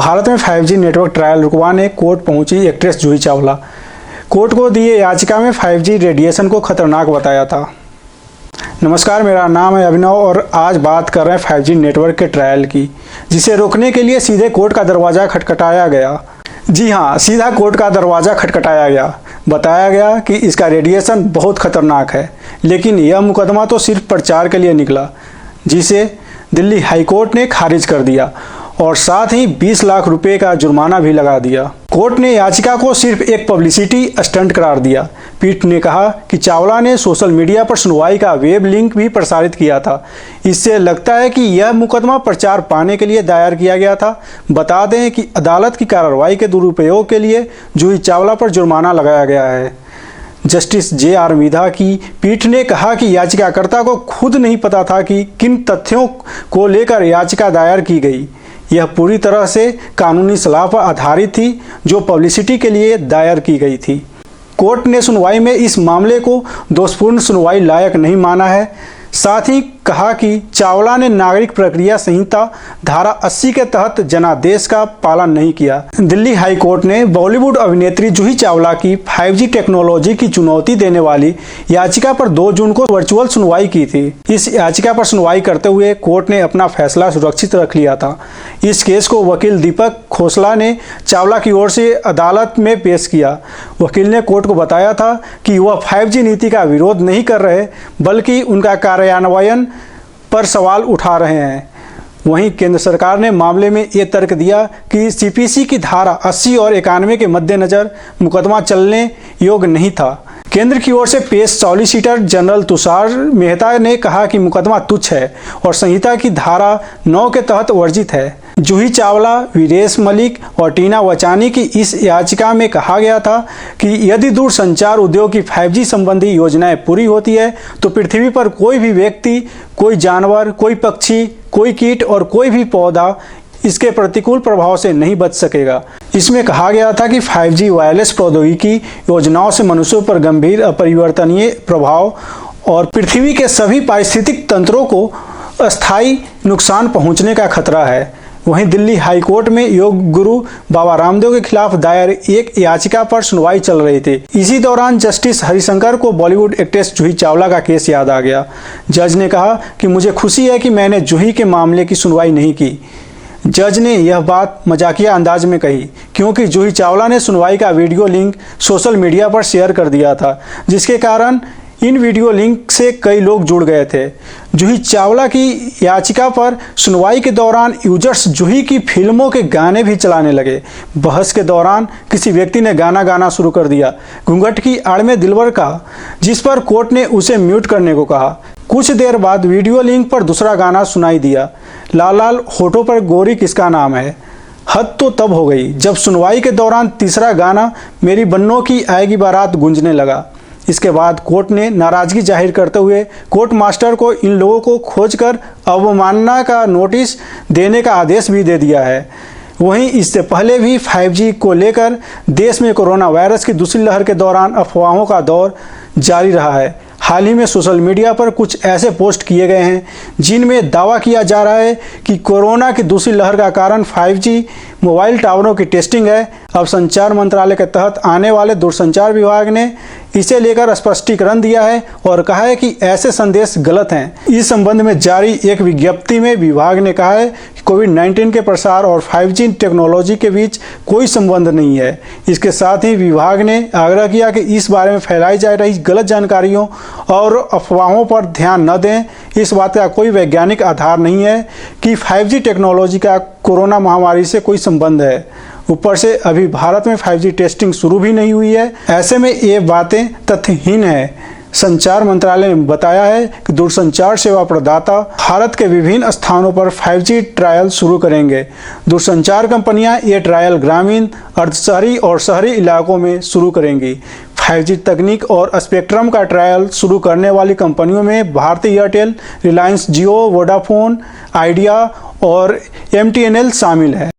भारत में 5G network trial रुकवाने court पहुंची एक्ट्रेस जूही चावला। कोर्ट को दिए याचिका में 5G रेडिएशन को खतरनाक बताया था। नमस्कार, मेरा नाम है अभिनव और आज बात कर रहे हैं 5G नेटवर्क के ट्रायल की, जिसे रोकने के लिए सीधे कोर्ट का दरवाज़ा खटखटाया गया। जी हाँ, सीधा कोर्ट का दरवाज़ा खटखटाया गया। बताया गया कि इसका रेडिएशन बहुत खतरनाक है, लेकिन यह मुकदमा तो सिर्फ प्रचार के लिए निकला, जिसे दिल्ली हाई कोर्ट ने खारिज कर दिया और साथ ही 20 लाख रुपए का जुर्माना भी लगा दिया। कोर्ट ने याचिका को सिर्फ एक पब्लिसिटी स्टंट करार दिया। पीठ ने कहा कि चावला ने सोशल मीडिया पर सुनवाई का वेब लिंक भी प्रसारित किया था। इससे लगता है कि यह मुकदमा प्रचार पाने के लिए दायर किया गया था। बता दें कि अदालत की कार्रवाई के दुरुपयोग के लिए जूही चावला पर जुर्माना लगाया गया है। Justice JR. मिधा की पीठ ने कहा कि याचिकाकर्ता को खुद नहीं पता था कि किन तथ्यों को लेकर याचिका दायर की गई। यह पूरी तरह से कानूनी सलाह पर आधारित थी, जो पब्लिसिटी के लिए दायर की गई थी। कोर्ट ने सुनवाई में इस मामले को दोषपूर्ण सुनवाई लायक नहीं माना है। साथ ही कहा कि चावला ने नागरिक प्रक्रिया संहिता धारा 80 के तहत जनादेश का पालन नहीं किया। दिल्ली हाई कोर्ट ने बॉलीवुड अभिनेत्री जूही चावला की 5G टेक्नोलॉजी की चुनौती देने वाली याचिका पर 2 जून को वर्चुअल सुनवाई की थी। इस याचिका पर सुनवाई करते हुए कोर्ट ने अपना फैसला सुरक्षित रख लिया था। इस केस को वकील दीपक खोसला ने चावला की ओर से अदालत में पेश किया। वकील ने कोर्ट को बताया था कि वह 5G नीति का विरोध नहीं कर रहे, बल्कि उनका कार्यान्वयन पर सवाल उठा रहे हैं। वहीं केंद्र सरकार ने मामले में ये तर्क दिया कि सीपीसी की धारा 80 और 91 के मद्देनजर मुकदमा चलने योग्य नहीं था। केंद्र की ओर से पेश सॉलिसिटर जनरल तुषार मेहता ने कहा कि मुकदमा तुच्छ है और संहिता की धारा 9 के तहत वर्जित है। जूही चावला, वीरेश मलिक और टीना वचानी की इस याचिका में कहा गया था कि यदि दूरसंचार उद्योग की 5G संबंधी योजनाएं पूरी होती है तो पृथ्वी पर कोई भी व्यक्ति, कोई जानवर, कोई पक्षी, कोई कीट और कोई भी पौधा इसके प्रतिकूल प्रभाव से नहीं बच सकेगा। इसमें कहा गया था कि 5G वायरलेस प्रौद्योगिकी योजनाओं से मनुष्यों पर गंभीर अपरिवर्तनीय प्रभाव और पृथ्वी के सभी पारिस्थितिक तंत्रों को अस्थायी नुकसान पहुंचने का खतरा है। वहीं दिल्ली हाई कोर्ट में योग गुरु बाबा रामदेव के खिलाफ दायर एक याचिका पर सुनवाई चल रही थी। इसी दौरान जस्टिस हरिशंकर को बॉलीवुड एक्ट्रेस जूही चावला का केस याद आ गया। जज ने कहा कि मुझे खुशी है कि मैंने जूही के मामले की सुनवाई नहीं की। जज ने यह बात मजाकिया अंदाज में कही, क्योंकि जूही चावला ने सुनवाई का वीडियो लिंक सोशल मीडिया पर शेयर कर दिया था, जिसके कारण इन वीडियो लिंक से कई लोग जुड़ गए थे। जूही चावला की याचिका पर सुनवाई के दौरान यूजर्स जूही की फिल्मों के गाने भी चलाने लगे। बहस के दौरान किसी व्यक्ति ने गाना गाना शुरू कर दिया, घूंघट की आड़ में दिलबर का, जिस पर कोर्ट ने उसे म्यूट करने को कहा। कुछ देर बाद वीडियो लिंक पर दूसरा गाना सुनाई दिया, लाल लाल होठों पर गोरी किसका नाम है। हद तो तब हो गई जब सुनवाई के दौरान तीसरा गाना मेरी बन्नों की आएगी बारात गूंजने लगा। इसके बाद कोर्ट ने नाराजगी जाहिर करते हुए कोर्ट मास्टर को इन लोगों को खोजकर अवमानना का नोटिस देने का आदेश भी दे दिया है। वहीं इससे पहले भी 5G को लेकर देश में कोरोना वायरस की दूसरी लहर के दौरान अफवाहों का दौर जारी रहा है। हाल ही में सोशल मीडिया पर कुछ ऐसे पोस्ट किए गए हैं जिनमें दावा किया जा रहा है कि कोरोना की दूसरी लहर का कारण 5G मोबाइल टावरों की टेस्टिंग है। अब संचार मंत्रालय के तहत आने वाले दूरसंचार विभाग ने इसे लेकर स्पष्टीकरण दिया है और कहा है कि ऐसे संदेश गलत हैं। इस संबंध में जारी एक विज्ञप्ति में विभाग ने कहा है कि कोविड-19 के प्रसार और 5G टेक्नोलॉजी के बीच कोई संबंध नहीं है। इसके साथ ही विभाग ने आग्रह किया कि इस बारे में फैलाई जा रही गलत जानकारियों और अफवाहों पर ध्यान न दें। इस बात का कोई वैज्ञानिक आधार नहीं है कि 5G टेक्नोलॉजी का कोरोना महामारी से कोई संबंध है। ऊपर से अभी भारत में 5G टेस्टिंग शुरू भी नहीं हुई है। ऐसे में ये बातें तथ्यहीन है। संचार मंत्रालय ने बताया है कि दूरसंचार सेवा प्रदाता भारत के विभिन्न स्थानों पर 5G ट्रायल शुरू करेंगे। दूरसंचार कंपनियां ये ट्रायल ग्रामीण, अर्धशहरी और शहरी इलाकों में शुरू करेंगी। 5G तकनीक और स्पेक्ट्रम का ट्रायल शुरू करने वाली कंपनियों में भारती एयरटेल, रिलायंस जियो, वोडाफोन, आइडिया और MTNL शामिल है।